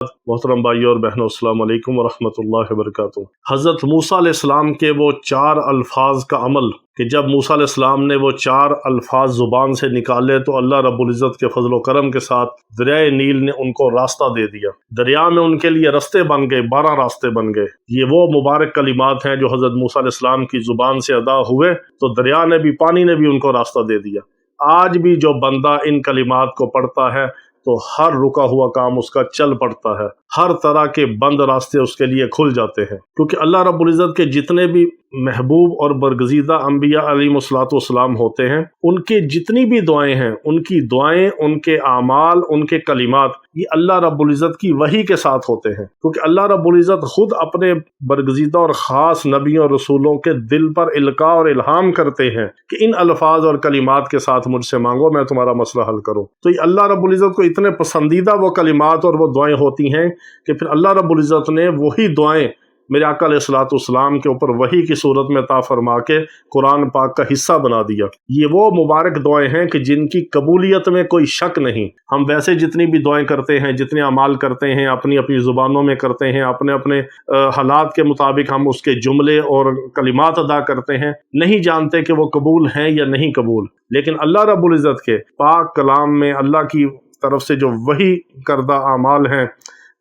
محترم بھائیو اور بہنوں، السلام علیکم ورحمۃ اللہ وبرکاتہ۔ حضرت موسیٰ علیہ السلام کے وہ 4 الفاظ کا عمل کہ جب موسیٰ علیہ السلام نے وہ 4 الفاظ زبان سے نکالے تو اللہ رب العزت کے فضل و کرم کے ساتھ دریائے نیل نے ان کو راستہ دے دیا۔ دریا میں ان کے لیے راستے بن گئے، 12 راستے بن گئے۔ یہ وہ مبارک کلمات ہیں جو حضرت موسیٰ علیہ السلام کی زبان سے ادا ہوئے تو دریا نے بھی، پانی نے بھی ان کو راستہ دے دیا۔ آج بھی جو بندہ ان کلمات کو پڑھتا ہے تو ہر رکا ہوا کام اس کا چل پڑتا ہے، ہر طرح کے بند راستے اس کے لیے کھل جاتے ہیں، کیونکہ اللہ رب العزت کے جتنے بھی محبوب اور برگزیدہ انبیاء علیہم الصلوۃ والسلام ہوتے ہیں، ان کے جتنی بھی دعائیں ہیں، ان کی دعائیں، ان کے اعمال، ان کے کلمات، یہ اللہ رب العزت کی وحی کے ساتھ ہوتے ہیں، کیونکہ اللہ رب العزت خود اپنے برگزیدہ اور خاص نبیوں اور رسولوں کے دل پر القاء اور الہام کرتے ہیں کہ ان الفاظ اور کلمات کے ساتھ مجھ سے مانگو، میں تمہارا مسئلہ حل کروں۔ تو یہ اللہ رب العزت کو اتنے پسندیدہ وہ کلمات اور وہ دعائیں ہوتی ہیں کہ پھر اللہ رب العزت نے وہی دعائیں میرے آقا علیہ الصلوۃ والسلام کے اوپر وحی کی صورت میں عطا فرما کے قرآن پاک کا حصہ بنا دیا۔ یہ وہ مبارک دعائیں ہیں کہ جن کی قبولیت میں کوئی شک نہیں۔ ہم ویسے جتنی بھی دعائیں کرتے ہیں، جتنے اعمال کرتے ہیں، اپنی اپنی زبانوں میں کرتے ہیں، اپنے اپنے حالات کے مطابق ہم اس کے جملے اور کلمات ادا کرتے ہیں، نہیں جانتے کہ وہ قبول ہیں یا نہیں قبول۔ لیکن اللہ رب العزت کے پاک کلام میں اللہ کی طرف سے جو وحی کردہ اعمال ہیں،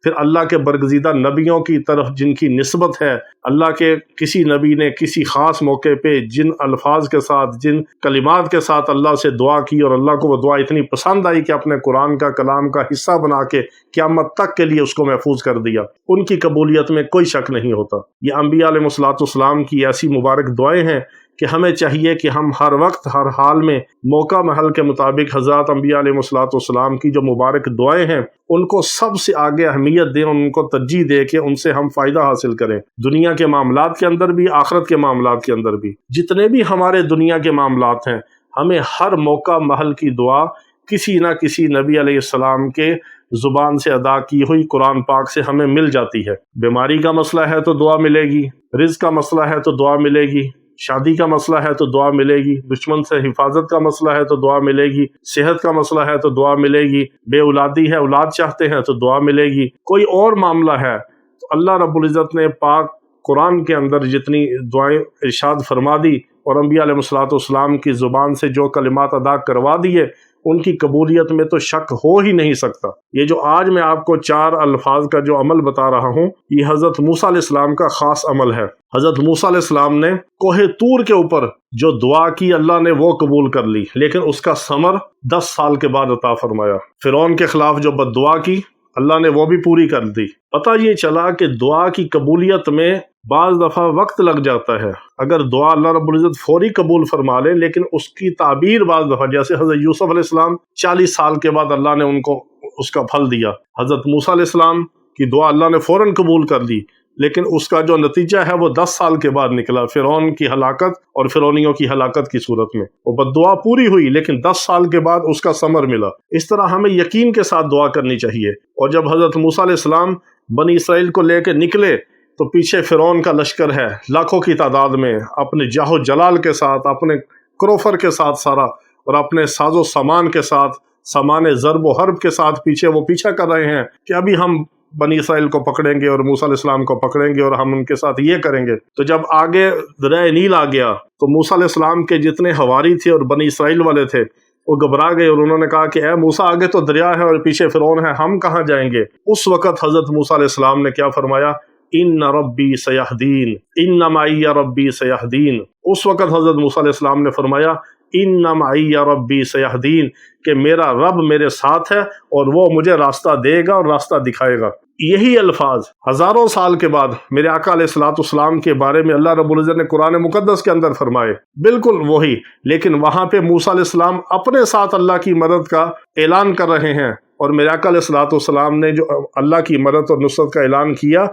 پھر اللہ کے برگزیدہ نبیوں کی طرف جن کی نسبت ہے، اللہ کے کسی نبی نے کسی خاص موقع پہ جن الفاظ کے ساتھ، جن کلمات کے ساتھ اللہ سے دعا کی اور اللہ کو وہ دعا اتنی پسند آئی کہ اپنے قرآن کا کلام کا حصہ بنا کے قیامت تک کے لیے اس کو محفوظ کر دیا، ان کی قبولیت میں کوئی شک نہیں ہوتا۔ یہ انبیاء علیہ الصلوۃ والسلام کی ایسی مبارک دعائیں ہیں کہ ہمیں چاہیے کہ ہم ہر وقت، ہر حال میں، موقع محل کے مطابق حضرات انبیاء علیہ الصلوۃ والسلام کی جو مبارک دعائیں ہیں ان کو سب سے آگے اہمیت دیں، ان کو ترجیح دے کے ان سے ہم فائدہ حاصل کریں، دنیا کے معاملات کے اندر بھی، آخرت کے معاملات کے اندر بھی۔ جتنے بھی ہمارے دنیا کے معاملات ہیں، ہمیں ہر موقع محل کی دعا کسی نہ کسی نبی علیہ السلام کے زبان سے ادا کی ہوئی قرآن پاک سے ہمیں مل جاتی ہے۔ بیماری کا مسئلہ ہے تو دعا ملے گی، رزق کا مسئلہ ہے تو دعا ملے گی، شادی کا مسئلہ ہے تو دعا ملے گی، دشمن سے حفاظت کا مسئلہ ہے تو دعا ملے گی، صحت کا مسئلہ ہے تو دعا ملے گی، بے اولادی ہے، اولاد چاہتے ہیں تو دعا ملے گی، کوئی اور معاملہ ہے تو اللہ رب العزت نے پاک قرآن کے اندر جتنی دعائیں ارشاد فرما دی اور انبیاء علیہ الصلوۃ والسلام کی زبان سے جو کلمات ادا کروا دیے، ان کی قبولیت میں تو شک ہو ہی نہیں سکتا۔ یہ جو آج میں آپ کو 4 الفاظ کا جو عمل بتا رہا ہوں، یہ حضرت موسیٰ علیہ السلام کا خاص عمل ہے۔ حضرت موسیٰ علیہ السلام نے کوہ طور کے اوپر جو دعا کی، اللہ نے وہ قبول کر لی، لیکن اس کا ثمر 10 سال کے بعد عطا فرمایا۔ فرعون کے خلاف جو بد دعا کی، اللہ نے وہ بھی پوری کر دی۔ پتہ یہ چلا کہ دعا کی قبولیت میں بعض دفعہ وقت لگ جاتا ہے۔ اگر دعا اللہ رب العزت فوری قبول فرما لے، لیکن اس کی تعبیر بعض دفعہ، جیسے حضرت یوسف علیہ السلام 40 سال کے بعد اللہ نے ان کو اس کا پھل دیا۔ حضرت موسیٰ علیہ السلام کی دعا اللہ نے فوراً قبول کر لی، لیکن اس کا جو نتیجہ ہے وہ 10 سال کے بعد نکلا، فرعون کی ہلاکت اور فرعونیوں کی ہلاکت کی صورت میں۔ وہ بد دعا پوری ہوئی لیکن 10 سال کے بعد اس کا ثمر ملا۔ اس طرح ہمیں یقین کے ساتھ دعا کرنی چاہیے۔ اور جب حضرت موسیٰ علیہ السلام بنی اسرائیل کو لے کے نکلے تو پیچھے فرعون کا لشکر ہے، لاکھوں کی تعداد میں، اپنے جاہ و جلال کے ساتھ، اپنے کروفر کے ساتھ سارا، اور اپنے ساز و سامان کے ساتھ، سامان ضرب و حرب کے ساتھ وہ پیچھا کر رہے ہیں کہ ابھی ہم بنی اسرائیل کو پکڑیں گے اور موسیٰ علیہ السلام کو پکڑیں گے اور ہم ان کے ساتھ یہ کریں گے۔ تو جب آگے دریائے نیل آ گیا تو موسیٰ علیہ السلام کے جتنے حواری تھے اور بنی اسرائیل والے تھے وہ گھبرا گئے اور انہوں نے کہا کہ اے موسیٰ، آگے تو دریا ہے اور پیچھے فرعون ہے، ہم کہاں جائیں گے؟ اس وقت حضرت موسیٰ علیہ السلام نے کیا فرمایا؟ ان ربی سیہدین، ان معی ربی سیہدین۔ اس وقت حضرت موسیٰ علیہ السلام نے فرمایا ان معی ربی سیہدین، کہ میرا رب میرے ساتھ ہے اور وہ مجھے راستہ دے گا اور راستہ دکھائے گا۔ یہی الفاظ ہزاروں سال کے بعد میرے آقا علیہ الصلوۃ والسلام کے بارے میں اللہ رب العزت نے قرآن مقدس کے اندر فرمائے، بالکل وہی، لیکن وہاں پہ موسیٰ علیہ السلام اپنے ساتھ اللہ کی مدد کا اعلان کر رہے ہیں، اور میرے آقا علیہ الصلوۃ والسلام نے جو اللہ کی مدد اور نصرت کا اعلان کیا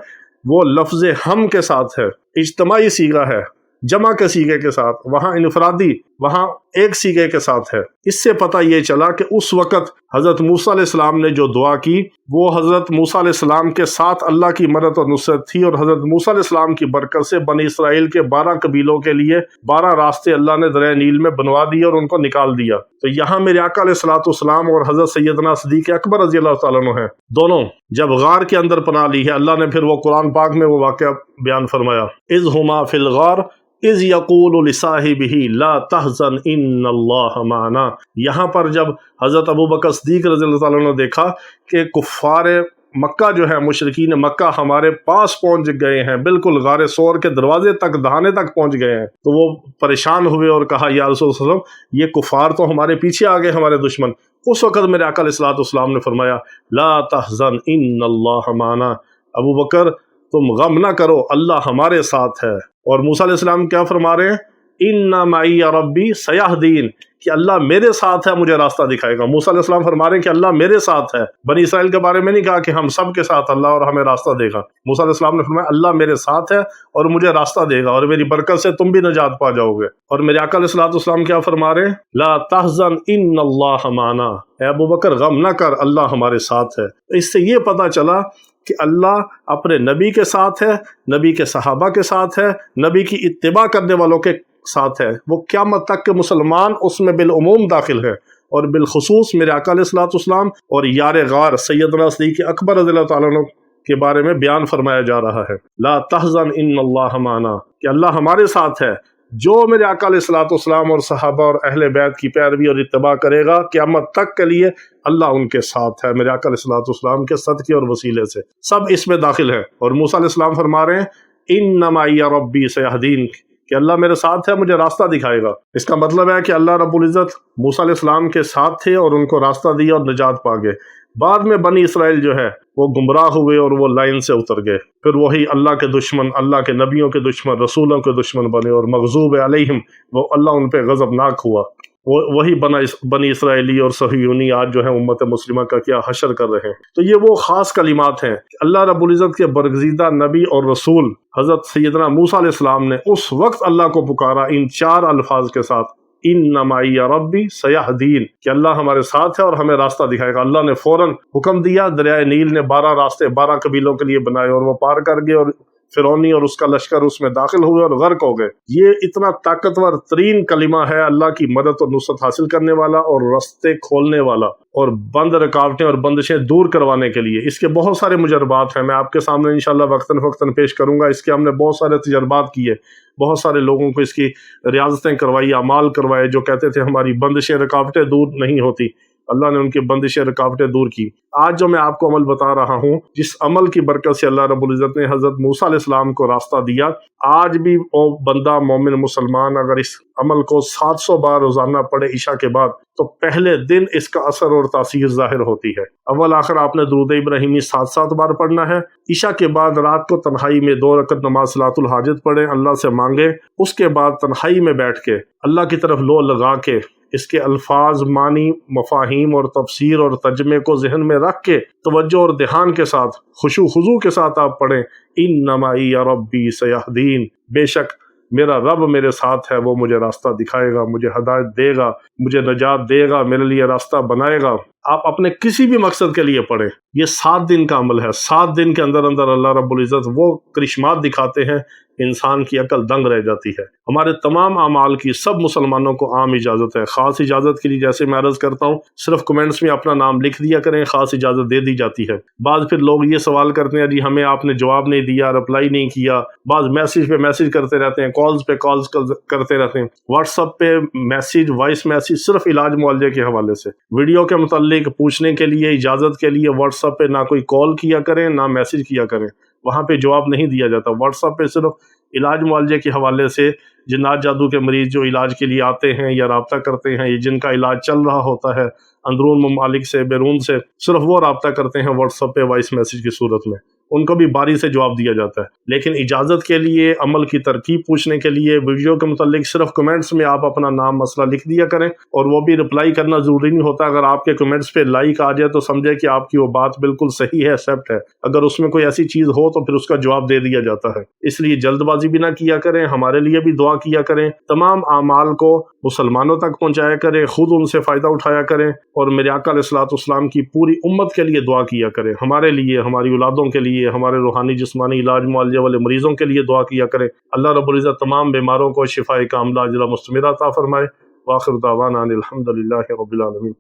وہ لفظ ہم کے ساتھ ہے، اجتماعی صیغہ ہے، جمع کے صیغے کے ساتھ۔ وہاں انفرادی وہاں ایک سیگے کے ساتھ ہے۔ اس سے پتہ یہ چلا کہ اس وقت حضرت موسیٰ علیہ السلام نے جو دعا کی وہ حضرت موسیٰ علیہ السلام کے ساتھ اللہ کی مدد اور نصرت تھی، اور حضرت موسیٰ علیہ السلام کی برکت سے بنی اسرائیل کے 12 قبیلوں کے لیے 12 راستے اللہ نے دریا نیل میں بنوا دیے اور ان کو نکال دیا۔ تو یہاں میرے آقا علیہ الصلوۃ والسلام اور حضرت سیدنا صدیق اکبر رضی اللہ تعالیٰ عنہ ہیں، دونوں جب غار کے اندر پناہ لی ہے، اللہ نے پھر وہ قرآن پاک میں وہ واقعہ بیان فرمایا، اذ ہما فی الغار اذ یقول لصاحبہ لا تحزن ان اللہ معنا۔ یہاں پر جب حضرت ابوبکر صدیق رضی اللہ تعالیٰ عنہ نے دیکھا کہ کفار مکہ جو ہے، مشرکین مکہ ہمارے پاس پہنچ گئے ہیں، بالکل غار ثور کے دروازے تک، دہانے تک پہنچ گئے ہیں، تو وہ پریشان ہوئے اور کہا یا رسول اللہ صلی اللہ علیہ وسلم یہ کفار تو ہمارے پیچھے آ گئے، ہمارے دشمن۔ اس وقت میرے آقا علیہ الصلوۃ والسلام نے فرمایا لا تحزن ان اللہ معنا، ابو بکر تم غم نہ کرو، اللہ ہمارے ساتھ ہے۔ اور موسیٰ علیہ السلام کیا فرما رہے ہیں؟ ان معی ربی سیہدین، کہ اللہ میرے ساتھ ہے، مجھے راستہ دکھائے گا۔ موسیٰ علیہ السلام فرما رہے ہیں کہ اللہ میرے ساتھ ہے۔ بنی اسرائیل کے بارے میں نہیں کہا کہ ہم سب کے ساتھ اللہ اور ہمیں راستہ دے گا، موسیٰ علیہ السلام نے فرمایا اللہ میرے ساتھ ہے اور مجھے راستہ دے گا، اور میری برکت سے تم بھی نجات پا جاؤ گے۔ اور میرے آقا علیہ الصلوۃ والسلام کیا فرما رہے ہیں؟ لا تحزن ان اللہ معنا، اے ابو بکر غم نہ کر، اللہ ہمارے ساتھ ہے۔ اس سے یہ پتہ چلا کہ اللہ اپنے نبی کے ساتھ ہے، نبی کے صحابہ کے ساتھ ہے، نبی کی اتباع کرنے والوں کے ساتھ ہے، وہ قیامت تک کے مسلمان اس میں بالعموم داخل ہے، اور بالخصوص میرے آقا علیہ الصلوۃ والسلام اور یار غار سیدنا صدیق اکبر رضی اللہ تعالیٰ عنہ کے بارے میں بیان فرمایا جا رہا ہے، لا تحزن ان اللہ معنا، کہ اللہ ہمارے ساتھ ہے۔ جو میرے آقا علیہ الصلوۃ والسلام اور صحابہ اور اہل بیت کی پیروی اور اتباع کرے گا قیامت تک کے لیے اللہ ان کے ساتھ ہے، میرے آقا علیہ الصلوۃ والسلام کے صدقے اور وسیلے سے سب اس میں داخل ہیں۔ اور موسیٰ علیہ السلام فرما رہے ہیں ان معی ربی سیہدین، کہ اللہ میرے ساتھ ہے، مجھے راستہ دکھائے گا۔ اس کا مطلب ہے کہ اللہ رب العزت موسیٰ علیہ السلام کے ساتھ تھے اور ان کو راستہ دیا اور نجات پا گئے۔ بعد میں بنی اسرائیل جو ہے وہ گمراہ ہوئے اور وہ لائن سے اتر گئے، پھر وہی اللہ کے دشمن، اللہ کے نبیوں کے دشمن، رسولوں کے دشمن بنے، اور مغضوب علیہم، وہ اللہ ان پہ غضبناک ہوا۔ وہی بنی اسرائیلی اور صہیونی آج جو ہے امت مسلمہ کا کیا حشر کر رہے ہیں۔ تو یہ وہ خاص کلمات ہیں کہ اللہ رب العزت کے برگزیدہ نبی اور رسول حضرت سیدنا موسیٰ علیہ السلام نے اس وقت اللہ کو پکارا ان 4 الفاظ کے ساتھ، ان معی ربی سیہدین، کہ اللہ ہمارے ساتھ ہے اور ہمیں راستہ دکھائے گا۔ اللہ نے فوراً حکم دیا، دریائے نیل نے 12 راستے 12 قبیلوں کے لیے بنائے، اور وہ پار کر گئے، اور فرعونی اور اس کا لشکر اس میں داخل ہوئے اور غرق ہو گئے۔ یہ اتنا طاقتور ترین کلمہ ہے اللہ کی مدد اور نصرت حاصل کرنے والا، اور راستے کھولنے والا، اور بند رکاوٹیں اور بندشیں دور کروانے کے لیے۔ اس کے بہت سارے مجربات ہیں، میں آپ کے سامنے انشاءاللہ وقتاً فوقتاً پیش کروں گا۔ اس کے ہم نے بہت سارے تجربات کیے، بہت سارے لوگوں کو اس کی ریاضتیں کروائی، اعمال کروائے، جو کہتے تھے ہماری بندشیں رکاوٹیں دور نہیں ہوتی، اللہ نے ان کی بندشیں رکاوٹیں دور کی۔ آج جو میں آپ کو عمل بتا رہا ہوں، جس عمل کی برکت سے اللہ رب العزت نے حضرت موسیٰ علیہ السلام کو راستہ دیا، آج بھی وہ بندہ مومن مسلمان اگر اس عمل کو 700 بار روزانہ پڑھے عشاء کے بعد، تو پہلے دن اس کا اثر اور تاثیر ظاہر ہوتی ہے۔ اول آخر آپ نے درود ابراہیمی 7 بار پڑھنا ہے۔ عشاء کے بعد رات کو تنہائی میں 2 رکعت نماز صلاۃ الحاجت پڑھیں، اللہ سے مانگیں۔ اس کے بعد تنہائی میں بیٹھ کے اللہ کی طرف لو لگا کے اس کے الفاظ، معنی، مفاہیم اور تفسیر اور ترجمے کو ذہن میں رکھ کے توجہ اور دھیان کے ساتھ، خشوع خضوع کے ساتھ آپ پڑھیں، ان معی ربی سیہدین، بے شک میرا رب میرے ساتھ ہے، وہ مجھے راستہ دکھائے گا، مجھے ہدایت دے گا، مجھے نجات دے گا، میرے لیے راستہ بنائے گا۔ آپ اپنے کسی بھی مقصد کے لیے پڑھیں، یہ 7 دن کا عمل ہے۔ 7 دن کے اندر اندر اللہ رب العزت وہ کرشمات دکھاتے ہیں، انسان کی عقل دنگ رہ جاتی ہے۔ ہمارے تمام اعمال کی سب مسلمانوں کو عام اجازت ہے، خاص اجازت کے لیے جیسے میں عرض کرتا ہوں صرف کمنٹس میں اپنا نام لکھ دیا کریں، خاص اجازت دے دی جاتی ہے۔ بعض پھر لوگ یہ سوال کرتے ہیں جی ہمیں آپ نے جواب نہیں دیا، رپلائی نہیں کیا، بعض میسیج پہ میسیج کرتے رہتے ہیں، کالز پہ کالز کرتے رہتے ہیں، واٹس ایپ پہ میسیج، وائس میسیج صرف علاج معالجے کے حوالے سے، ویڈیو کے متعلق پوچھنے کے لیے، اجازت کے لیے واٹس ایپ پہ نہ کوئی کال کیا کریں نہ میسیج کیا کریں، وہاں پہ جواب نہیں دیا جاتا۔ واٹس ایپ پہ صرف علاج معالجے کے حوالے سے جنات جادو کے مریض جو علاج کے لیے آتے ہیں یا رابطہ کرتے ہیں، یا جن کا علاج چل رہا ہوتا ہے اندرون ممالک سے، بیرون سے، صرف وہ رابطہ کرتے ہیں واٹس ایپ پہ وائس میسیج کی صورت میں۔ ان کو بھی باری سے جواب دیا جاتا ہے. لیکن اجازت کے لیے، عمل کی ترکیب پوچھنے کے لیے، ویڈیو کے متعلق صرف کمنٹس میں آپ اپنا نام مسئلہ لکھ دیا کریں، اور وہ بھی رپلائی کرنا ضروری نہیں ہوتا. اگر آپ کے کمنٹس پہ لائک آ جائے تو سمجھے کہ آپ کی وہ بات بالکل صحیح ہے، ایکسیپٹ ہے. اگر اس میں کوئی ایسی چیز ہو تو پھر اس کا جواب دے دیا جاتا ہے. اس لیے جلد بازی بھی نہ کیا کریں، ہمارے لیے بھی دعا کیا کریں، تمام اعمال کو مسلمانوں تک پہنچایا کریں، خود ان سے فائدہ اٹھایا کریں، اور میرے آقا علیہ الصلوۃ والسلام کی پوری امت کے لیے دعا کیا کریں. ہمارے لیے، ہماری اولادوں کے لیے، ہمارے روحانی جسمانی علاج معالجے والے مریضوں کے لیے دعا کیا کریں. اللہ رب العزت تمام بیماروں کو شفاء کاملہ عاجلہ مستمرہ عطا فرمائے. وآخر دعوانا ان الحمد للہ رب العالمین.